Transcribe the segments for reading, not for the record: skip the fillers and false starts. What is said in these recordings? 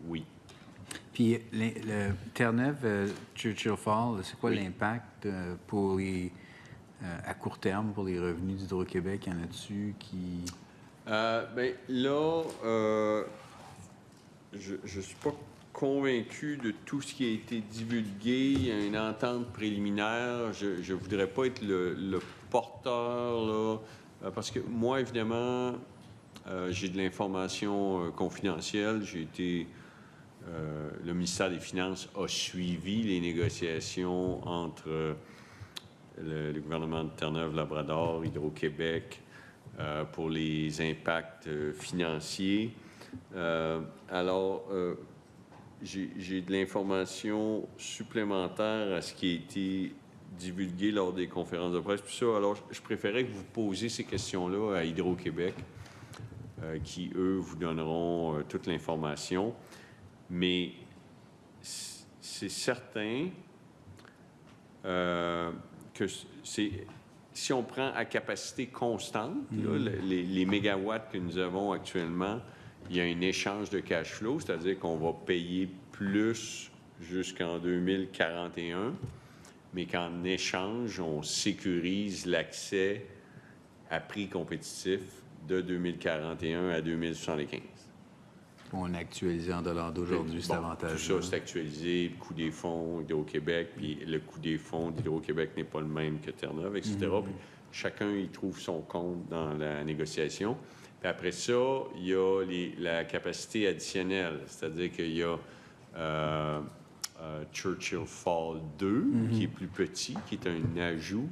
Oui. Puis le Terre-Neuve, Churchill Falls, c'est quoi l'impact pour les à court terme pour les revenus d'Hydro-Québec? Y en a-tu qui... Bien, là, je ne suis pas convaincu de tout ce qui a été divulgué. Il y a une entente préliminaire. Je ne voudrais pas être le porteur, là, parce que moi, évidemment, j'ai de l'information confidentielle. J'ai été... le ministère des Finances a suivi les négociations entre le gouvernement de Terre-Neuve-Labrador, Hydro-Québec, pour les impacts financiers. Alors, j'ai de l'information supplémentaire à ce qui a été divulgué lors des conférences de presse. Puis ça, alors, je préférais que vous posiez ces questions-là à Hydro-Québec, qui, eux, vous donneront toute l'information. Mais c'est certain que si on prend à capacité constante, là, les mégawatts que nous avons actuellement, il y a un échange de cash flow, c'est-à-dire qu'on va payer plus jusqu'en 2041, mais qu'en échange, on sécurise l'accès à prix compétitif de 2041 à 2075. On a actualisé en dollars d'aujourd'hui, cet avantage. Tout ça, c'est actualisé, le coût des fonds Hydro-Québec, puis le coût des fonds d'Hydro-Québec n'est pas le même que Terre-Neuve, etc. Puis chacun y trouve son compte dans la négociation. Puis après ça, il y a la capacité additionnelle, c'est-à-dire qu'il y a Churchill Falls 2, qui est plus petit, qui est un ajout,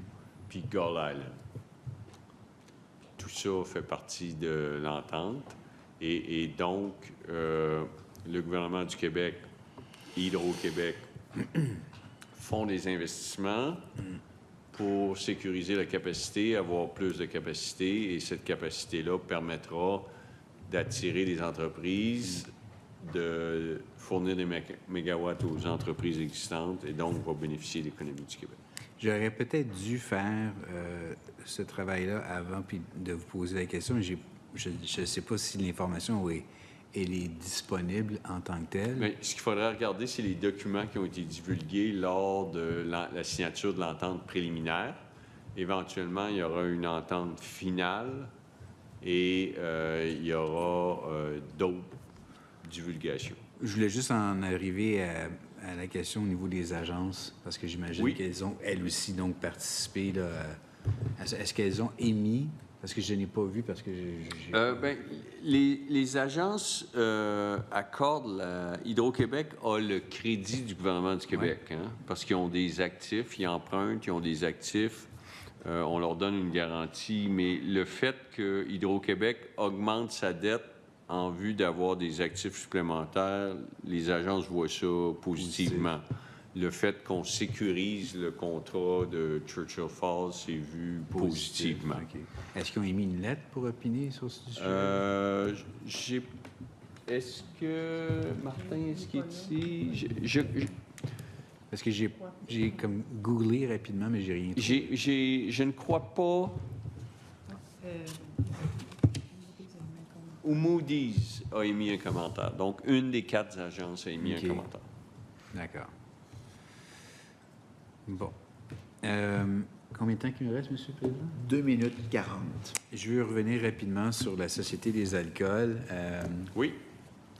puis Gull Island. Tout ça fait partie de l'entente. Et donc, le gouvernement du Québec, Hydro-Québec, font des investissements pour sécuriser la capacité, avoir plus de capacité, et cette capacité-là permettra d'attirer des entreprises, de fournir des mégawatts aux entreprises existantes, et donc va bénéficier de l'économie du Québec. J'aurais peut-être dû faire ce travail-là avant puis de vous poser la question. Je ne sais pas si l'information elle est disponible en tant que telle. Mais ce qu'il faudrait regarder, c'est les documents qui ont été divulgués lors de la signature de l'entente préliminaire. Éventuellement, il y aura une entente finale et il y aura d'autres divulgations. Je voulais juste en arriver à la question au niveau des agences, parce que j'imagine qu'elles ont, elles aussi, donc, participé. Là, est-ce qu'elles ont émis... Parce que je n'ai pas vu, parce que Bien, les agences accordent... Hydro-Québec a le crédit du gouvernement du Québec, parce qu'ils ont des actifs, ils empruntent, ils ont des actifs. On leur donne une garantie, mais le fait que Hydro-Québec augmente sa dette en vue d'avoir des actifs supplémentaires, les agences voient ça positivement. Le fait qu'on sécurise le contrat de Churchill Falls, c'est vu positivement. Okay. Est-ce qu'ils ont émis une lettre pour opiner sur ce sujet? Est-ce que... Martin, est-ce qu'il est ici? Parce que j'ai comme googlé rapidement, mais j'ai rien trouvé. Je ne crois pas... Ou Moody's a émis un commentaire. Donc, une des 4 agences a émis un commentaire. D'accord. Bon. Combien de temps qu'il me reste, M. le Président? 2 minutes 40. Je veux revenir rapidement sur la Société des alcools. Oui.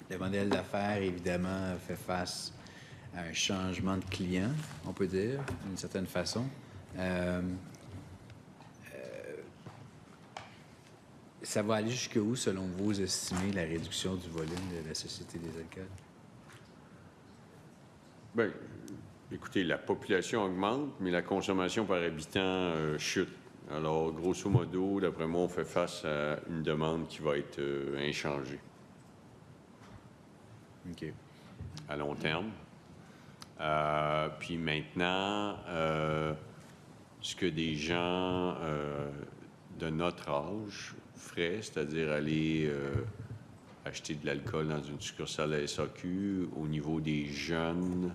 Le modèle d'affaires, évidemment, fait face à un changement de client, on peut dire, d'une certaine façon. Ça va aller jusqu'où, selon vous, estimer la réduction du volume de la Société des alcools? Bien, écoutez, la population augmente, mais la consommation par habitant chute. Alors, grosso modo, d'après moi, on fait face à une demande qui va être inchangée. OK. À long terme. Puis maintenant, ce que des gens de notre âge feraient, c'est-à-dire aller acheter de l'alcool dans une succursale à SAQ, au niveau des jeunes,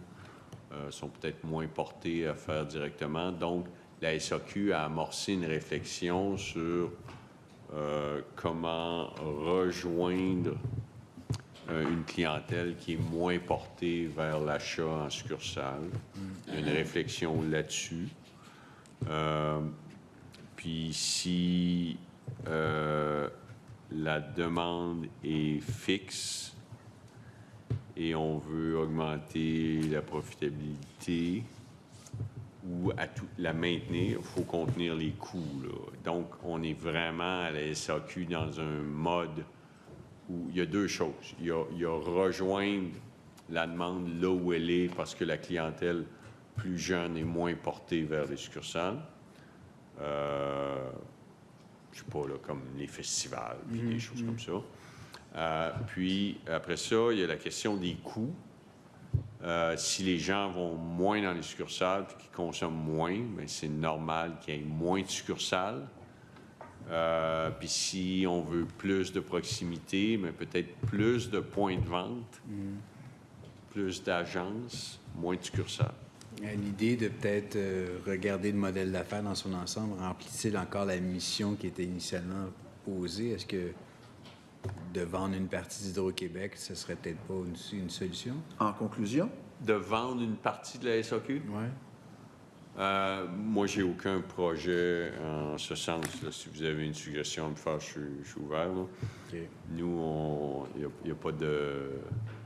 sont peut-être moins portés à faire directement. Donc, la SAQ a amorcé une réflexion sur comment rejoindre une clientèle qui est moins portée vers l'achat en succursale. Il y a une réflexion là-dessus. Puis si la demande est fixe et on veut augmenter la profitabilité ou la maintenir, il faut contenir les coûts, là. Donc, on est vraiment à la SAQ dans un mode où il y a deux choses. Il y a rejoindre la demande là où elle est parce que la clientèle plus jeune est moins portée vers les succursales. Je sais pas, là, comme les festivals, puis des choses comme ça. Puis, après ça, il y a la question des coûts. Si les gens vont moins dans les succursales et qu'ils consomment moins, bien, c'est normal qu'il y ait moins de succursales. Puis si on veut plus de proximité, mais peut-être plus de points de vente, plus d'agences, moins de succursales. L'idée de peut-être regarder le modèle d'affaires dans son ensemble, remplit-il encore la mission qui était initialement posée? Est-ce que de vendre une partie d'Hydro-Québec, ce serait peut-être pas une solution? En conclusion? De vendre une partie de la SAQ? Oui. Moi, j'ai aucun projet en ce sens. Là. Si vous avez une suggestion à me faire, je suis ouvert. Là. Okay. Nous, il n'y a pas de...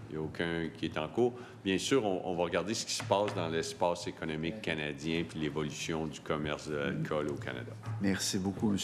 Il n'y a aucun qui est en cours. Bien sûr, on va regarder ce qui se passe dans l'espace économique canadien puis l'évolution du commerce de l'alcool au Canada. Merci beaucoup, M.